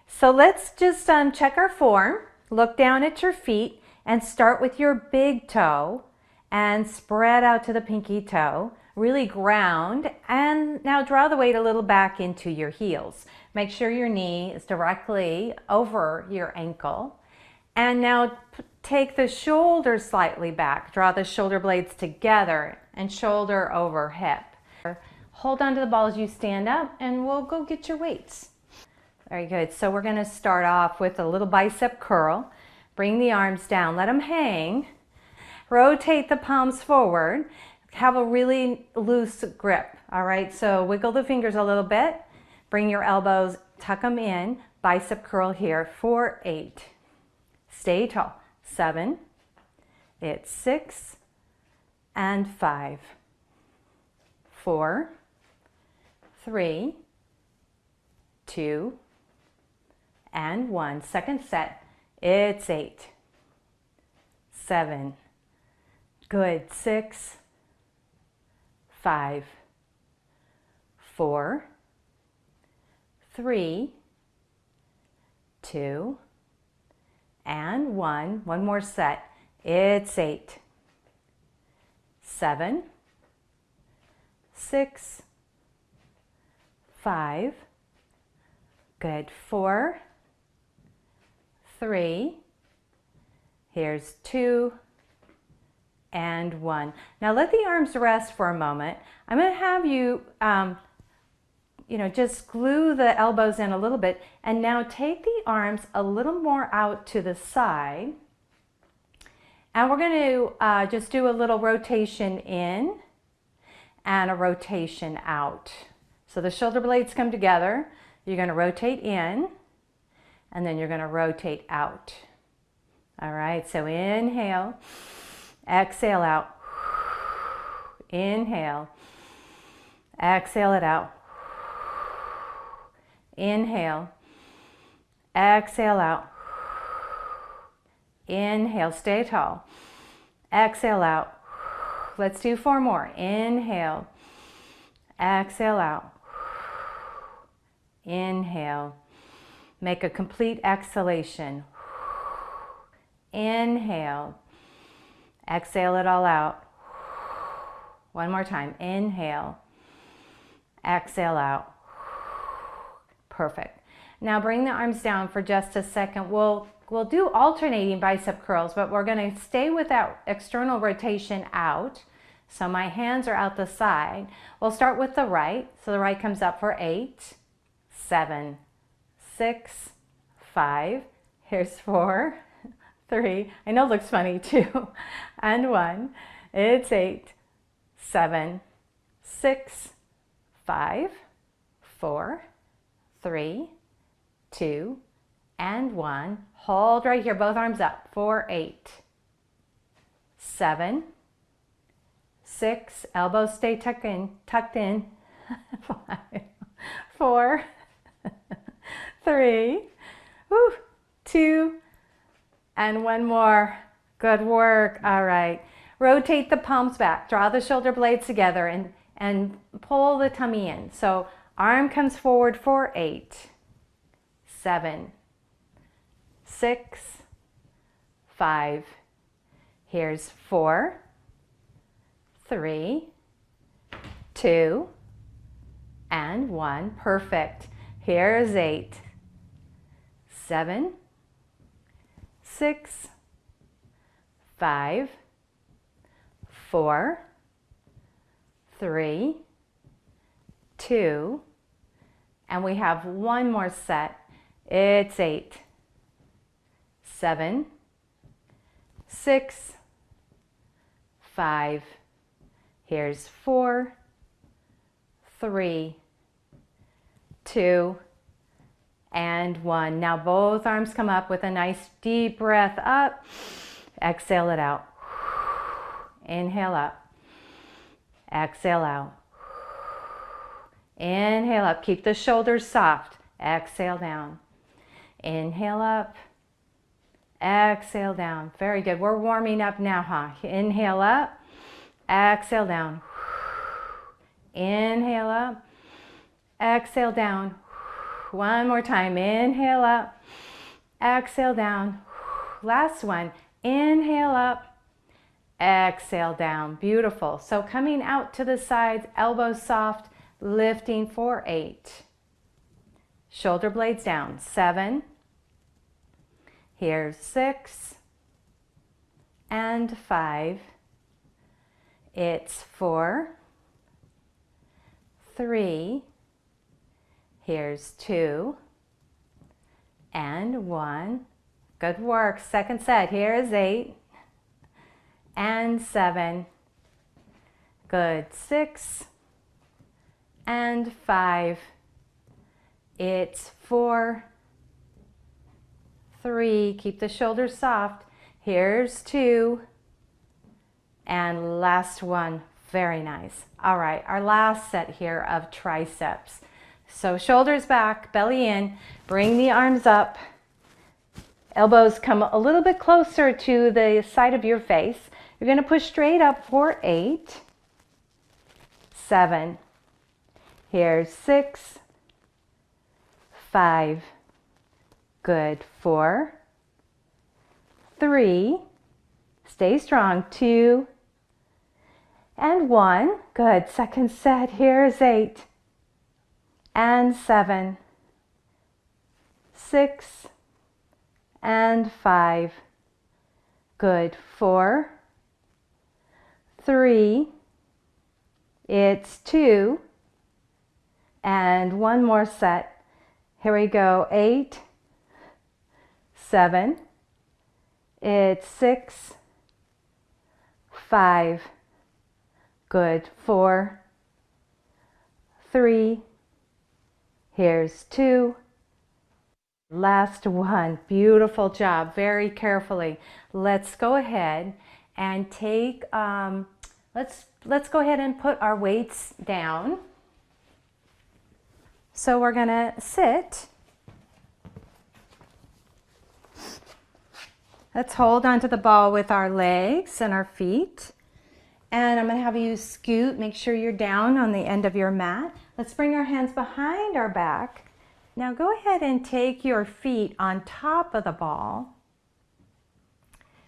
So let's just check our form. Look down at your feet and start with your big toe and spread out to the pinky toe. Really ground, and now draw the weight a little back into your heels. Make sure your knee is directly over your ankle. And now take the shoulders slightly back. Draw the shoulder blades together and shoulder over hip. Hold on to the ball as you stand up and we'll go get your weights. Very good. So we're going to start off with a little bicep curl. Bring the arms down. Let them hang. Rotate the palms forward. Have a really loose grip. All right. So wiggle the fingers a little bit. Bring your elbows, tuck them in. Bicep curl here for 8. Stay tall. 7. It's 6 and 5. 4, 3, 2, and 1. Second set. It's 8. 7. Good. 6, 5, 4, 3, 2, and 1. One more set. It's 8. 7, 6, 5. Good. 4, 3. Here's 2 and 1. Now let the arms rest for a moment. I'm going to have you, just glue the elbows in a little bit, and now take the arms a little more out to the side. And we're going to just do a little rotation in and a rotation out. So the shoulder blades come together. You're going to rotate in, and then you're going to rotate out. All right, so inhale, exhale out. Inhale, exhale it out. Inhale, exhale out. Inhale, stay tall. Exhale out. Let's do 4 more. Inhale, exhale out. Inhale. Make a complete exhalation. Inhale. Exhale it all out. One more time. Inhale. Exhale out. Perfect. Now bring the arms down for just a second. We'll do alternating bicep curls, but we're going to stay with that external rotation out. So my hands are out the side. We'll start with the right. So the right comes up for 8, 7, 6, 5. Here's 4, 3. I know it looks funny too. And 1. It's 8, 7, 6, 5, 4, 3, 2, and 1. Hold right here, both arms up. 4, 8, 7, 6. Elbows stay tucked in. 5, 4, 3, 2, and 1 more. Good work. All right. Rotate the palms back. Draw the shoulder blades together and pull the tummy in. So arm comes forward for 8, 7, 6, 5. Here's 4, 3, 2, and 1. Perfect. Here's 8, 7, 6, 5, 4, 3, 2, and we have 1 more set. It's 8, 7, 6, 5. Here's 4, 3, 2, and 1. Now both arms come up with a nice deep breath up. Exhale it out. Inhale up. Exhale out. Inhale up. Keep the shoulders soft. Exhale down. Inhale up. Exhale down. Very good. We're warming up now, huh? Inhale up. Exhale down. Inhale up. Exhale down. One more time. Inhale up. Exhale down. Last one. Inhale up. Exhale down. Beautiful. So coming out to the sides, elbows soft, lifting for 8. Shoulder blades down. 7. Here's 6. And 5. It's 4. 3. Here's 2. And 1. Good work. Second set. Here is 8. And 7. Good. 6. And 5. It's 4. 3. Keep the shoulders soft. Here's 2. And last one. Very nice. All right, our last set here of triceps. So shoulders back, belly in, bring the arms up. Elbows come a little bit closer to the side of your face. You're going to push straight up for 8. 7. Here's 6. 5. Good. 4. 3. Stay strong. 2. And 1. Good. Second set. Here's 8. And 7. 6. And 5. Good. 4. 3. It's 2. And one more set. Here we go. 8. 7. It's 6. 5. Good. 4. 3. Here's 2. Last one. Beautiful job. Very carefully. Let's go ahead and take, let's go ahead and put our weights down. So we're going to sit. Let's hold onto the ball with our legs and our feet. And I'm going to have you scoot. Make sure you're down on the end of your mat. Let's bring our hands behind our back. Now go ahead and take your feet on top of the ball.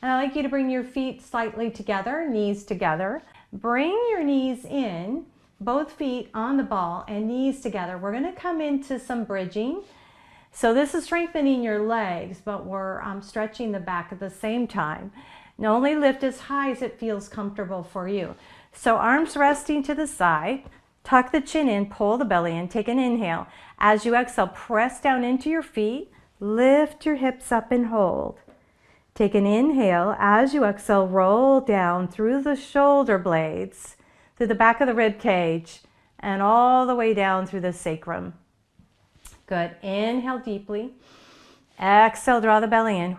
And I'd like you to bring your feet slightly together, knees together. Bring your knees in, both feet on the ball and knees together. We're going to come into some bridging. So this is strengthening your legs, but we're stretching the back at the same time. And only lift as high as it feels comfortable for you. So arms resting to the side, tuck the chin in, pull the belly in, take an inhale. As you exhale, press down into your feet, lift your hips up and hold. Take an inhale. As you exhale, roll down through the shoulder blades, through the back of the rib cage, and all the way down through the sacrum. Good. Inhale deeply. Exhale, draw the belly in.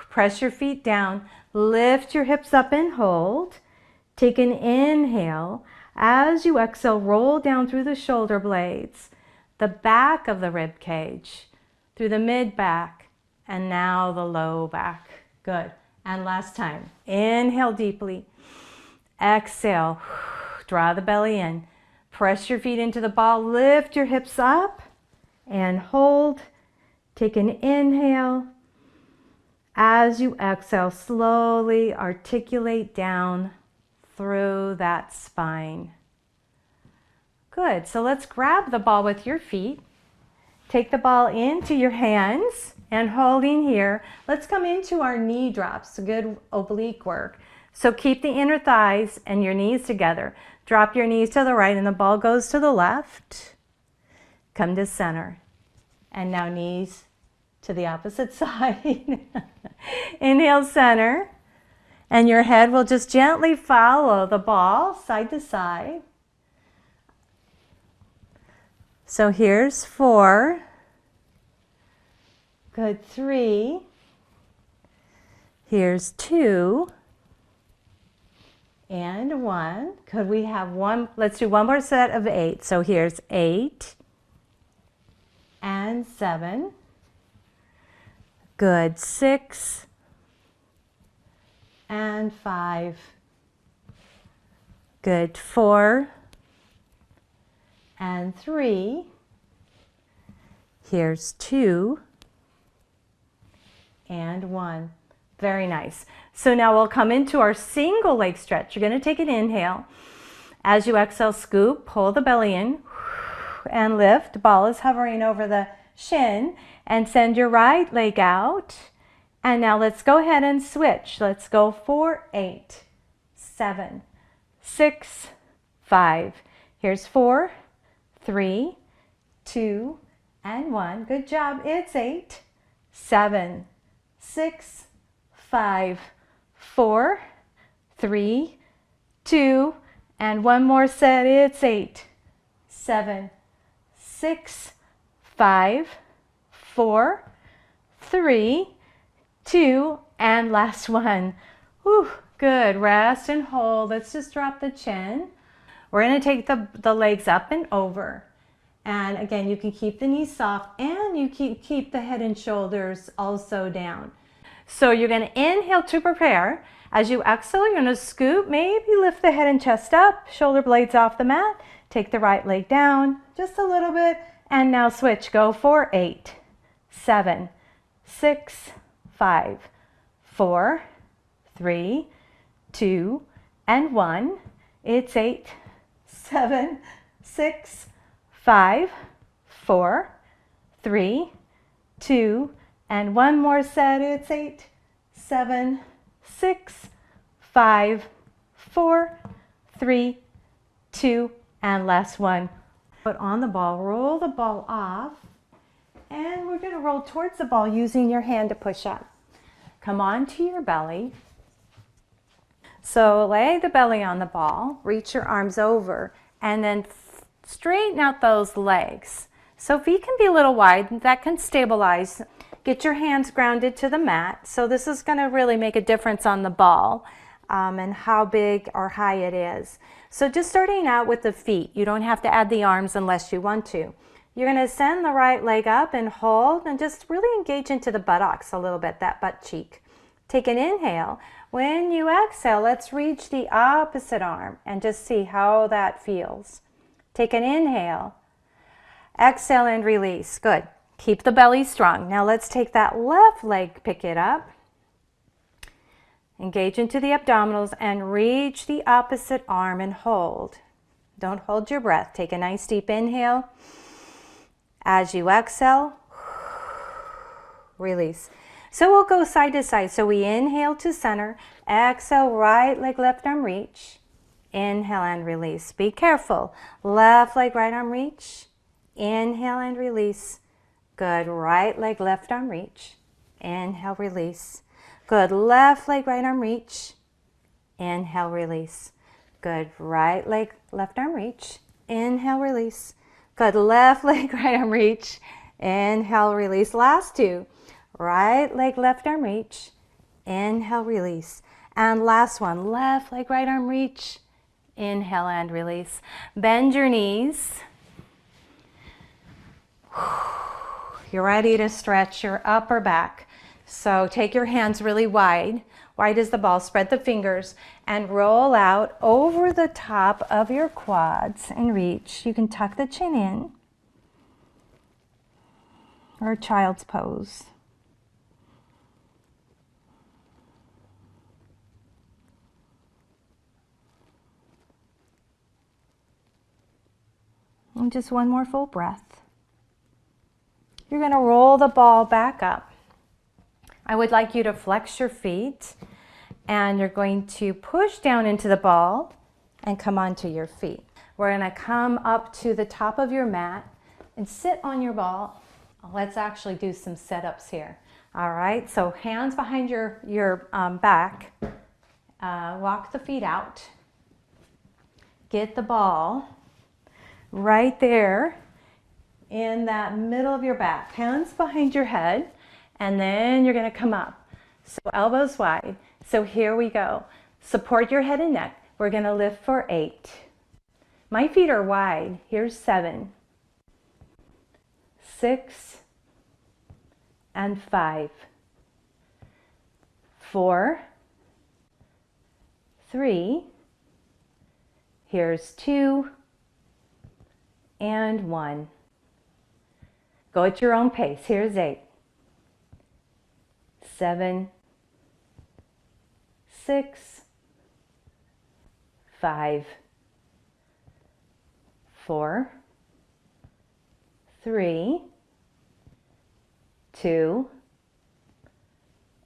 Press your feet down. Lift your hips up and hold. Take an inhale. As you exhale, roll down through the shoulder blades, the back of the rib cage, through the mid back, and now the low back. Good. And last time. Inhale deeply. Exhale. Draw the belly in. Press your feet into the ball. Lift your hips up and hold. Take an inhale. As you exhale, slowly articulate down through that spine. Good. So let's grab the ball with your feet. Take the ball into your hands and holding here. Let's come into our knee drops. Good oblique work. So keep the inner thighs and your knees together. Drop your knees to the right and the ball goes to the left. Come to center. And now knees to the opposite side. Inhale, center. And your head will just gently follow the ball side to side. So here's 4. Good. 3. Here's 2. And 1. Could we have one? Let's do one more set of 8. So here's 8. And 7. Good. 6. And 5. Good. 4. And 3. Here's 2 and 1. Very nice. So now we'll come into our single leg stretch. You're going to take an inhale. As you exhale, scoop, pull the belly in and lift. Ball is hovering over the shin, and send your right leg out. And now let's go ahead and switch. Let's go for 8, 7, 6, 5. Here's 4, 3, 2, and 1. Good job. It's 8, 7, 6, 5, 4, 3, 2, and one more set. It's 8, 7, 6, 5, 4, 3, 2, and last one. Whew, good. Rest and hold. Let's just drop the chin. We're going to take the legs up and over. And again, you can keep the knees soft, and you keep the head and shoulders also down. So you're going to inhale to prepare. As you exhale, you're going to scoop, maybe lift the head and chest up, shoulder blades off the mat. Take the right leg down just a little bit, and now switch. Go for 8, 7, 6, 5, 4, 3, 2, and 1. It's 8, 7, 6, 5, 4, 3, 2, and one more set. It's 8, 7, 6, 5, 4, 3, 2, and last one. Put on the ball, roll the ball off, and we're going to roll towards the ball using your hand to push up. Come onto your belly. So lay the belly on the ball, reach your arms over, and then straighten out those legs. So feet can be a little wide, that can stabilize. Get your hands grounded to the mat. So this is going to really make a difference on the ball and how big or high it is. So just starting out with the feet, you don't have to add the arms unless you want to. You're going to send the right leg up and hold and just really engage into the buttocks a little bit, that butt cheek. Take an inhale. When you exhale, let's reach the opposite arm and just see how that feels. Take an inhale. Exhale and release. Good. Keep the belly strong. Now let's take that left leg, pick it up. Engage into the abdominals and reach the opposite arm and hold. Don't hold your breath. Take a nice deep inhale. As you exhale, release. So we'll go side to side. So we inhale to center, exhale, right leg, left arm reach. Inhale and release. Be careful. Left leg, right arm reach. Inhale and release. Good. Right leg, left arm reach. Inhale, release. Good. Left leg, right arm reach. Inhale, release. Good. Right leg, left arm reach. Inhale, release. Good. Left leg, right arm reach. Inhale, release. Last two. Right leg, left arm reach. Inhale, release. And last one. Left leg, right arm reach. Inhale and release. Bend your knees. You're ready to stretch your upper back. So take your hands really wide as the ball. Spread the fingers and roll out over the top of your quads and reach. You can tuck the chin in or child's pose. And just one more full breath. You're going to roll the ball back up. I would like you to flex your feet, and you're going to push down into the ball and come onto your feet. We're going to come up to the top of your mat and sit on your ball. Let's actually do some sit-ups here. All right, so hands behind your back. Walk the feet out. Get the ball right there in that middle of your back. Hands behind your head, and then you're going to come up. So elbows wide. So here we go. Support your head and neck. We're going to lift for 8. My feet are wide. Here's 7, 6, and 5, 4, 3, here's 2, and 1. Go at your own pace. Here's 8, 7, 6, 5, 4, 3, 2,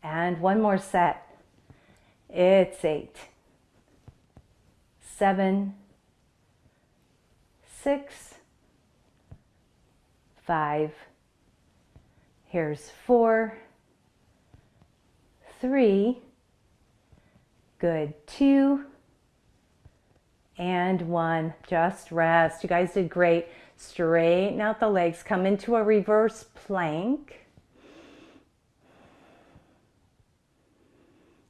and one more set. It's 8, 7, 6, 5, here's 4, 3, good, 2, and 1. Just rest. You guys did great. Straighten out the legs. Come into a reverse plank.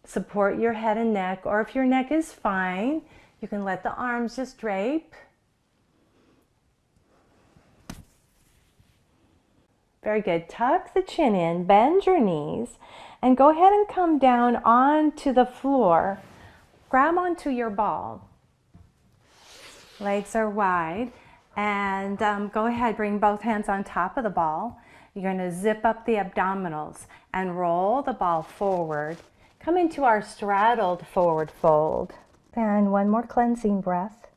Support your head and neck, or if your neck is fine, you can let the arms just drape. Very good. Tuck the chin in, bend your knees, and go ahead and come down onto the floor. Grab onto your ball. Legs are wide, and go ahead, bring both hands on top of the ball. You're going to zip up the abdominals and roll the ball forward. Come into our straddled forward fold. And one more cleansing breath.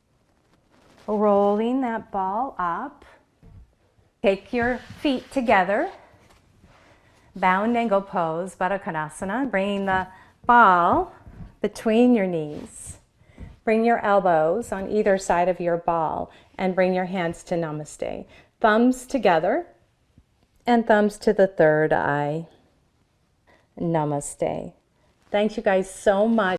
Rolling that ball up. Take your feet together. Bound angle pose, Baddha Konasana. Bring the ball between your knees. Bring your elbows on either side of your ball and bring your hands to Namaste. Thumbs together and thumbs to the third eye. Namaste. Thank you guys so much.